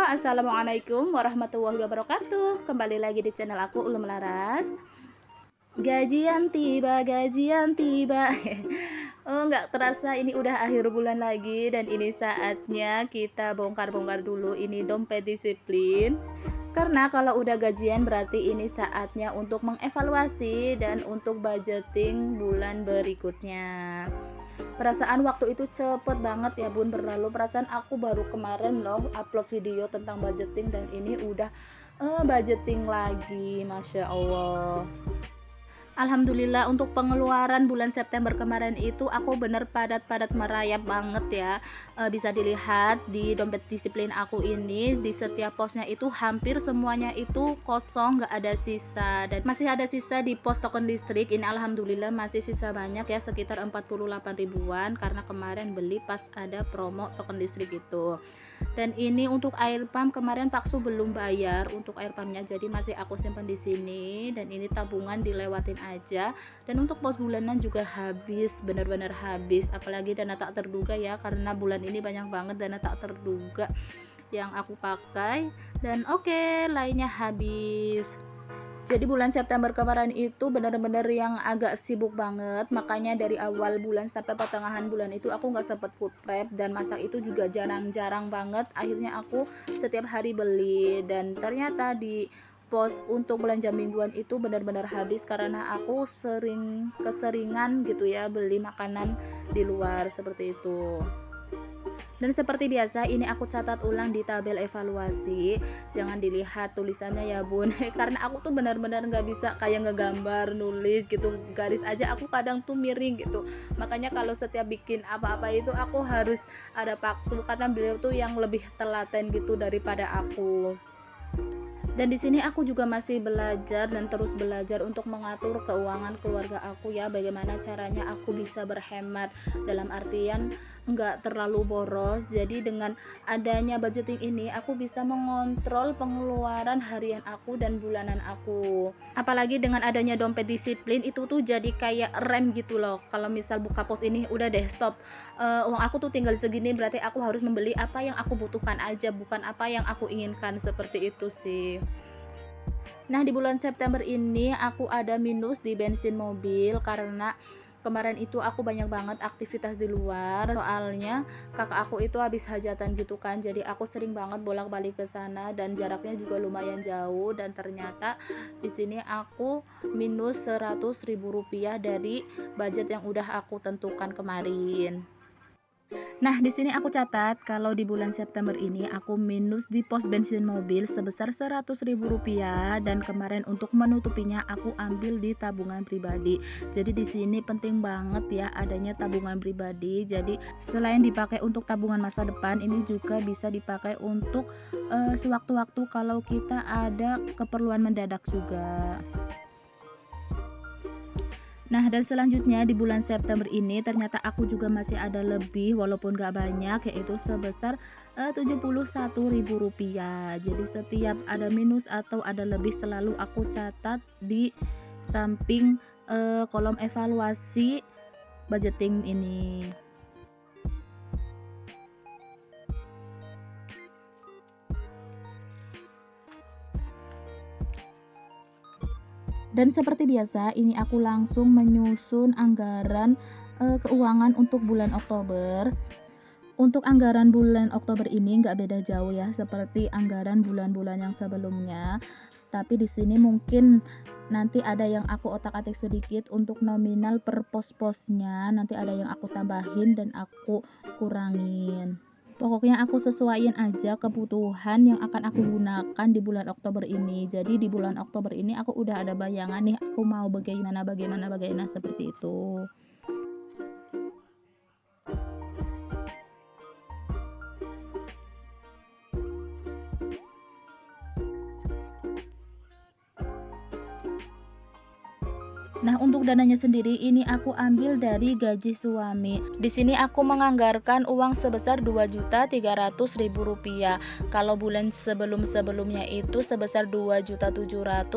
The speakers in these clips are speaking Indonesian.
Assalamualaikum warahmatullahi wabarakatuh. Kembali lagi di channel aku Ulum Laras. Gajian tiba, gajian tiba. Oh, nggak terasa ini udah akhir bulan lagi dan ini saatnya kita bongkar-bongkar dulu ini dompet disiplin. Karena kalau udah gajian berarti ini saatnya untuk mengevaluasi dan untuk budgeting bulan berikutnya. Perasaan waktu itu cepet banget ya bun berlalu. Perasaan aku baru kemarin loh upload video tentang budgeting dan ini udah budgeting lagi, Masya Allah. Alhamdulillah untuk pengeluaran bulan September kemarin itu aku bener padat-padat merayap banget ya. Bisa dilihat di dompet disiplin aku ini di setiap posnya itu hampir semuanya itu kosong, nggak ada sisa, dan masih ada sisa di pos token listrik ini. Alhamdulillah masih sisa banyak ya, sekitar 48 ribuan karena kemarin beli pas ada promo token listrik itu. Dan ini untuk air pump kemarin Paksu belum bayar untuk air pumpnya, jadi masih aku simpan di sini. Dan ini tabungan dilewatin aja. Dan untuk pos bulanan juga habis, benar-benar habis. Apalagi dana tak terduga ya, karena bulan ini banyak banget dana tak terduga yang aku pakai. Dan oke, lainnya habis. Jadi bulan September kemarin itu benar-benar yang agak sibuk banget, makanya dari awal bulan sampai pertengahan bulan itu aku nggak sempet food prep, dan masak itu juga jarang-jarang banget. Akhirnya aku setiap hari beli, dan ternyata di pos untuk belanja mingguan itu benar-benar habis karena aku keseringan gitu ya beli makanan di luar seperti itu. Dan seperti biasa ini aku catat ulang di tabel evaluasi. Jangan dilihat tulisannya ya bun karena aku tuh benar-benar nggak bisa kayak ngegambar nulis gitu, garis aja aku kadang tuh miring gitu. Makanya kalau setiap bikin apa-apa itu aku harus ada Paksu karena beliau tuh yang lebih telaten gitu daripada aku. Dan di sini aku juga masih belajar dan terus belajar untuk mengatur keuangan keluarga aku ya, bagaimana caranya aku bisa berhemat dalam artian enggak terlalu boros. Jadi dengan adanya budgeting ini aku bisa mengontrol pengeluaran harian aku dan bulanan aku. Apalagi dengan adanya dompet disiplin itu tuh jadi kayak rem gitu loh. Kalau misal buka pos ini udah deh stop, uang aku tuh tinggal segini, berarti aku harus membeli apa yang aku butuhkan aja, bukan apa yang aku inginkan, seperti itu sih. Nah, di bulan September ini aku ada minus di bensin mobil karena kemarin itu aku banyak banget aktivitas di luar. Soalnya kakak aku itu habis hajatan gitu kan. Jadi aku sering banget bolak-balik ke sana dan jaraknya juga lumayan jauh, dan ternyata di sini aku minus 100 ribu rupiah dari budget yang udah aku tentukan kemarin. Nah, di sini aku catat kalau di bulan September ini aku minus di pos bensin mobil sebesar 100 ribu rupiah, dan kemarin untuk menutupinya aku ambil di tabungan pribadi. Jadi di sini penting banget ya adanya tabungan pribadi. Jadi selain dipakai untuk tabungan masa depan, ini juga bisa dipakai untuk sewaktu-waktu kalau kita ada keperluan mendadak juga. Nah, dan selanjutnya di bulan September ini ternyata aku juga masih ada lebih walaupun gak banyak, yaitu sebesar 71 ribu rupiah. Jadi setiap ada minus atau ada lebih selalu aku catat di samping kolom evaluasi budgeting ini. Dan seperti biasa, ini aku langsung menyusun anggaran keuangan untuk bulan Oktober. Untuk anggaran bulan Oktober ini nggak beda jauh ya seperti anggaran bulan-bulan yang sebelumnya. Tapi di sini mungkin nanti ada yang aku otak-atik sedikit untuk nominal per pos-posnya. Nanti ada yang aku tambahin dan aku kurangin. Pokoknya aku sesuaiin aja kebutuhan yang akan aku gunakan di bulan Oktober ini. Jadi di bulan Oktober ini aku udah ada bayangan nih aku mau bagaimana seperti itu. Nah, untuk dananya sendiri ini aku ambil dari gaji suami. Di sini aku menganggarkan uang sebesar Rp2.300.000. Kalau bulan sebelum-sebelumnya itu sebesar Rp2.700.000.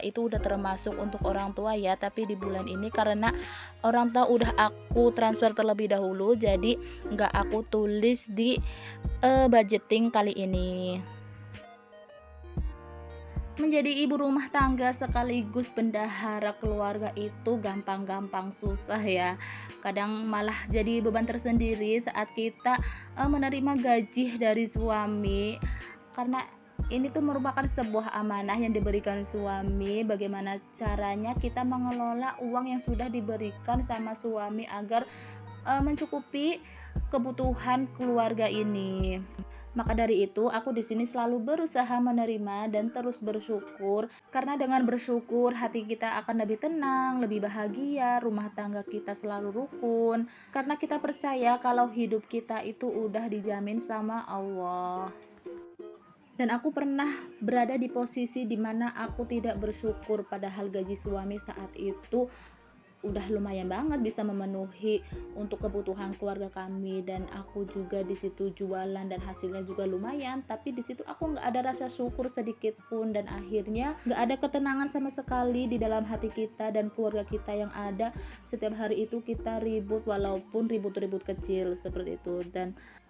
Itu udah termasuk untuk orang tua ya, tapi di bulan ini karena orang tua udah aku transfer terlebih dahulu, jadi nggak aku tulis di budgeting kali ini. Menjadi ibu rumah tangga sekaligus bendahara keluarga itu gampang-gampang susah ya. Kadang malah jadi beban tersendiri saat kita menerima gaji dari suami, karena ini tuh merupakan sebuah amanah yang diberikan suami. Bagaimana caranya kita mengelola uang yang sudah diberikan sama suami agar mencukupi kebutuhan keluarga ini. Maka dari itu, aku di sini selalu berusaha menerima dan terus bersyukur, karena dengan bersyukur hati kita akan lebih tenang, lebih bahagia, rumah tangga kita selalu rukun, karena kita percaya kalau hidup kita itu udah dijamin sama Allah. Dan aku pernah berada di posisi dimana aku tidak bersyukur, padahal gaji suami saat itu udah lumayan banget bisa memenuhi untuk kebutuhan keluarga kami, dan aku juga di situ jualan dan hasilnya juga lumayan, tapi di situ aku nggak ada rasa syukur sedikit pun, dan akhirnya nggak ada ketenangan sama sekali di dalam hati kita dan keluarga kita yang ada. Setiap hari itu kita ribut, walaupun ribut-ribut kecil seperti itu.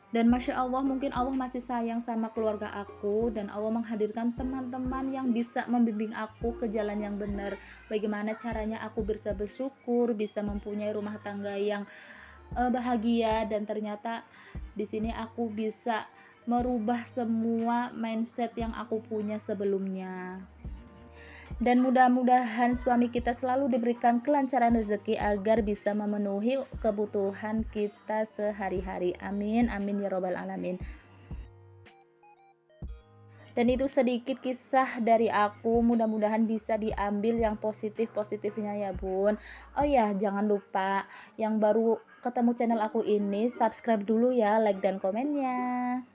Dan Masya Allah, mungkin Allah masih sayang sama keluarga aku, dan Allah menghadirkan teman-teman yang bisa membimbing aku ke jalan yang benar. Bagaimana caranya aku bisa bersyukur, bisa mempunyai rumah tangga yang bahagia, dan ternyata di sini aku bisa merubah semua mindset yang aku punya sebelumnya. Dan mudah-mudahan suami kita selalu diberikan kelancaran rezeki agar bisa memenuhi kebutuhan kita sehari-hari. Amin, amin ya robbal alamin. Dan itu sedikit kisah dari aku, mudah-mudahan bisa diambil yang positif-positifnya ya bun. Oh ya, jangan lupa yang baru ketemu channel aku ini, subscribe dulu ya, like dan komennya.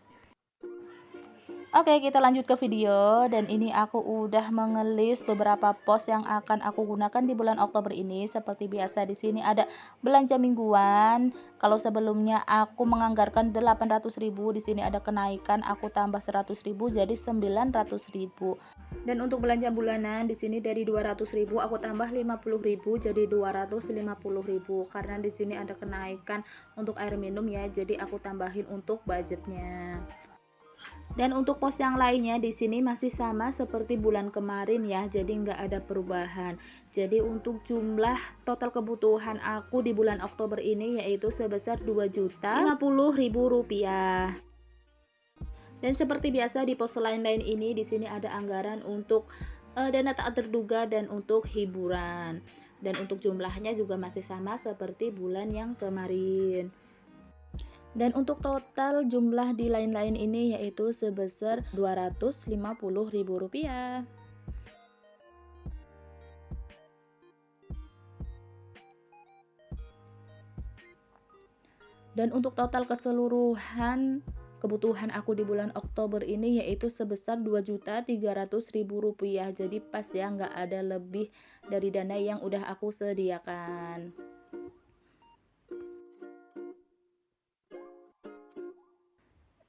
Oke, kita lanjut ke video, dan ini aku udah mengelis beberapa post yang akan aku gunakan di bulan Oktober ini. Seperti biasa di sini ada belanja mingguan. Kalau sebelumnya aku menganggarkan 800.000, di sini ada kenaikan, aku tambah 100.000 jadi 900.000. Dan untuk belanja bulanan di sini dari 200.000 aku tambah 50.000 jadi 250.000, karena di sini ada kenaikan untuk air minum ya, jadi aku tambahin untuk budgetnya. Dan untuk pos yang lainnya di sini masih sama seperti bulan kemarin ya, jadi nggak ada perubahan. Jadi untuk jumlah total kebutuhan aku di bulan Oktober ini yaitu sebesar Rp2.050.000. Dan seperti biasa di pos lain-lain ini di sini ada anggaran untuk dana tak terduga dan untuk hiburan. Dan untuk jumlahnya juga masih sama seperti bulan yang kemarin. Dan untuk total jumlah di lain-lain ini yaitu sebesar Rp250.000. Dan untuk total keseluruhan kebutuhan aku di bulan Oktober ini yaitu sebesar Rp2.300.000. Jadi pas ya, nggak ada lebih dari dana yang udah aku sediakan.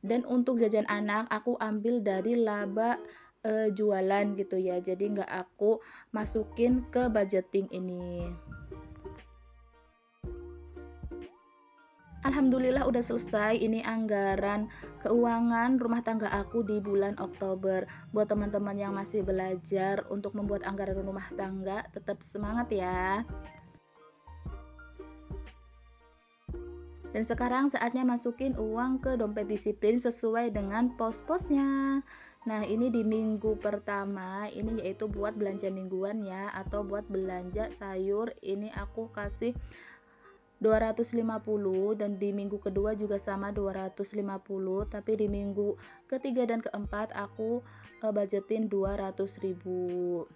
Dan untuk jajan anak aku ambil dari laba jualan gitu ya, jadi nggak aku masukin ke budgeting ini. Alhamdulillah udah selesai ini anggaran keuangan rumah tangga aku di bulan Oktober. Buat teman-teman yang masih belajar untuk membuat anggaran rumah tangga, tetap semangat ya. Dan sekarang saatnya masukin uang ke dompet disiplin sesuai dengan pos-posnya. Nah, ini di minggu pertama ini yaitu buat belanja mingguan ya, atau buat belanja sayur. Ini aku kasih 250, dan di minggu kedua juga sama 250, tapi di minggu ketiga dan keempat aku budgetin 200.000.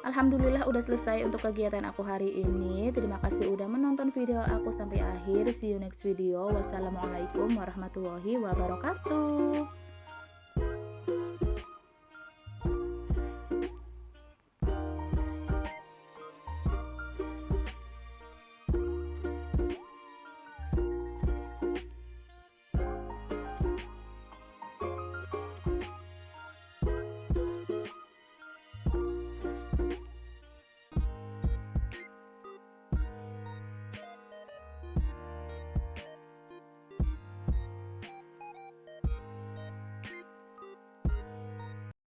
Alhamdulillah udah selesai untuk kegiatan aku hari ini. Terima kasih udah menonton video aku sampai akhir. See you next video. Wassalamualaikum warahmatullahi wabarakatuh.